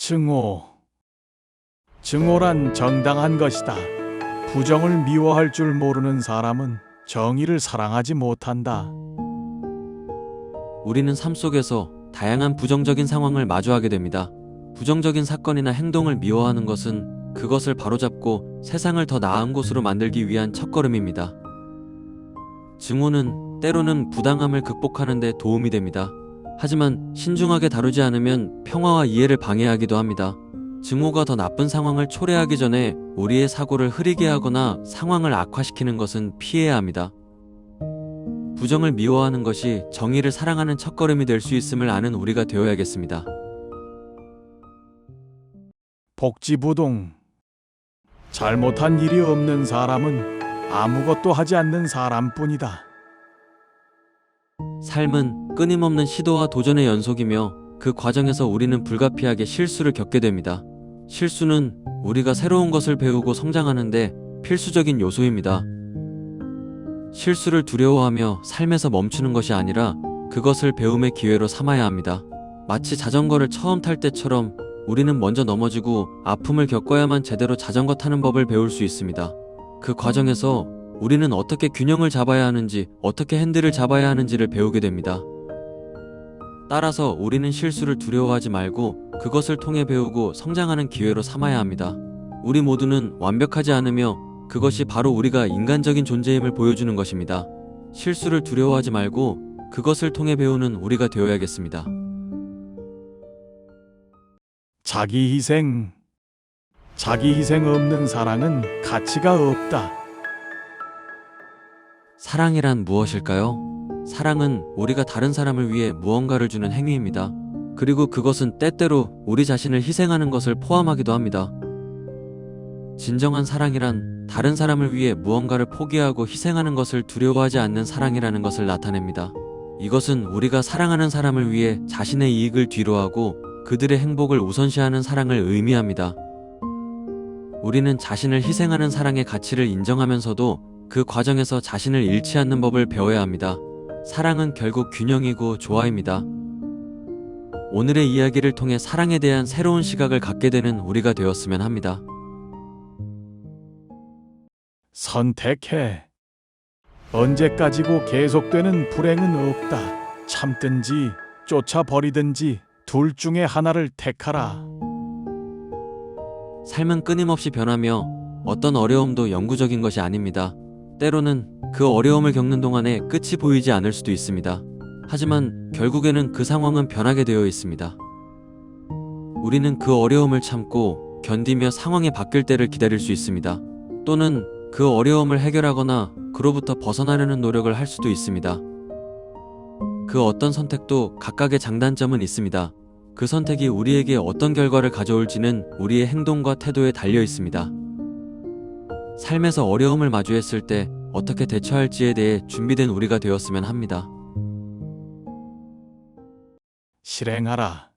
증오. 증오란 정당한 것이다. 부정을 미워할 줄 모르는 사람은 정의를 사랑하지 못한다. 우리는 삶 속에서 다양한 부정적인 상황을 마주하게 됩니다. 부정적인 사건이나 행동을 미워하는 것은 그것을 바로잡고 세상을 더 나은 곳으로 만들기 위한 첫걸음입니다. 증오는 때로는 부당함을 극복하는 데 도움이 됩니다. 하지만 신중하게 다루지 않으면 평화와 이해를 방해하기도 합니다. 증오가 더 나쁜 상황을 초래하기 전에 우리의 사고를 흐리게 하거나 상황을 악화시키는 것은 피해야 합니다. 부정을 미워하는 것이 정의를 사랑하는 첫걸음이 될 수 있음을 아는 우리가 되어야겠습니다. 복지부동. 잘못한 일이 없는 사람은 아무것도 하지 않는 사람뿐이다. 삶은 끊임없는 시도와 도전의 연속이며 그 과정에서 우리는 불가피하게 실수를 겪게 됩니다. 실수는 우리가 새로운 것을 배우고 성장하는데 필수적인 요소입니다. 실수를 두려워하며 삶에서 멈추는 것이 아니라 그것을 배움의 기회로 삼아야 합니다. 마치 자전거를 처음 탈 때처럼 우리는 먼저 넘어지고 아픔을 겪어야만 제대로 자전거 타는 법을 배울 수 있습니다. 그 과정에서 우리는 어떻게 균형을 잡아야 하는지, 어떻게 핸들을 잡아야 하는지를 배우게 됩니다. 따라서 우리는 실수를 두려워하지 말고 그것을 통해 배우고 성장하는 기회로 삼아야 합니다. 우리 모두는 완벽하지 않으며 그것이 바로 우리가 인간적인 존재임을 보여주는 것입니다. 실수를 두려워하지 말고 그것을 통해 배우는 우리가 되어야겠습니다. 자기 희생. 자기 희생 없는 사랑은 가치가 없다. 사랑이란 무엇일까요? 사랑은 우리가 다른 사람을 위해 무언가를 주는 행위입니다. 그리고 그것은 때때로 우리 자신을 희생하는 것을 포함하기도 합니다. 진정한 사랑이란 다른 사람을 위해 무언가를 포기하고 희생하는 것을 두려워하지 않는 사랑이라는 것을 나타냅니다. 이것은 우리가 사랑하는 사람을 위해 자신의 이익을 뒤로하고 그들의 행복을 우선시하는 사랑을 의미합니다. 우리는 자신을 희생하는 사랑의 가치를 인정하면서도 그 과정에서 자신을 잃지 않는 법을 배워야 합니다. 사랑은 결국 균형이고 조화입니다. 오늘의 이야기를 통해 사랑에 대한 새로운 시각을 갖게 되는 우리가 되었으면 합니다. 선택해. 언제까지고 계속되는 불행은 없다. 참든지 쫓아버리든지 둘 중에 하나를 택하라. 삶은 끊임없이 변하며 어떤 어려움도 영구적인 것이 아닙니다. 때로는 그 어려움을 겪는 동안에 끝이 보이지 않을 수도 있습니다. 하지만 결국에는 그 상황은 변하게 되어 있습니다. 우리는 그 어려움을 참고 견디며 상황이 바뀔 때를 기다릴 수 있습니다. 또는 그 어려움을 해결하거나 그로부터 벗어나려는 노력을 할 수도 있습니다. 그 어떤 선택도 각각의 장단점은 있습니다. 그 선택이 우리에게 어떤 결과를 가져올지는 우리의 행동과 태도에 달려 있습니다. 삶에서 어려움을 마주했을 때 어떻게 대처할지에 대해 준비된 우리가 되었으면 합니다. 실행하라.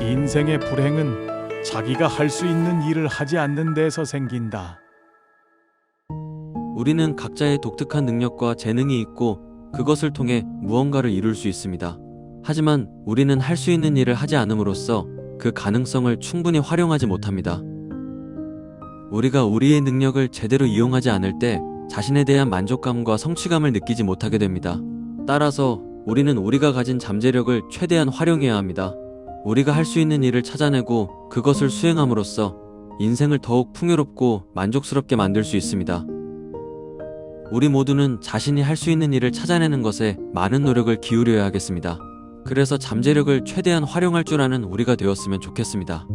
인생의 불행은 자기가 할 수 있는 일을 하지 않는 데서 생긴다. 우리는 각자의 독특한 능력과 재능이 있고 그것을 통해 무언가를 이룰 수 있습니다. 하지만 우리는 할 수 있는 일을 하지 않음으로써 그 가능성을 충분히 활용하지 못합니다. 우리가 우리의 능력을 제대로 이용하지 않을 때 자신에 대한 만족감과 성취감을 느끼지 못하게 됩니다. 따라서 우리는 우리가 가진 잠재력을 최대한 활용해야 합니다. 우리가 할 수 있는 일을 찾아내고 그것을 수행함으로써 인생을 더욱 풍요롭고 만족스럽게 만들 수 있습니다. 우리 모두는 자신이 할 수 있는 일을 찾아내는 것에 많은 노력을 기울여야 하겠습니다. 그래서 잠재력을 최대한 활용할 줄 아는 우리가 되었으면 좋겠습니다.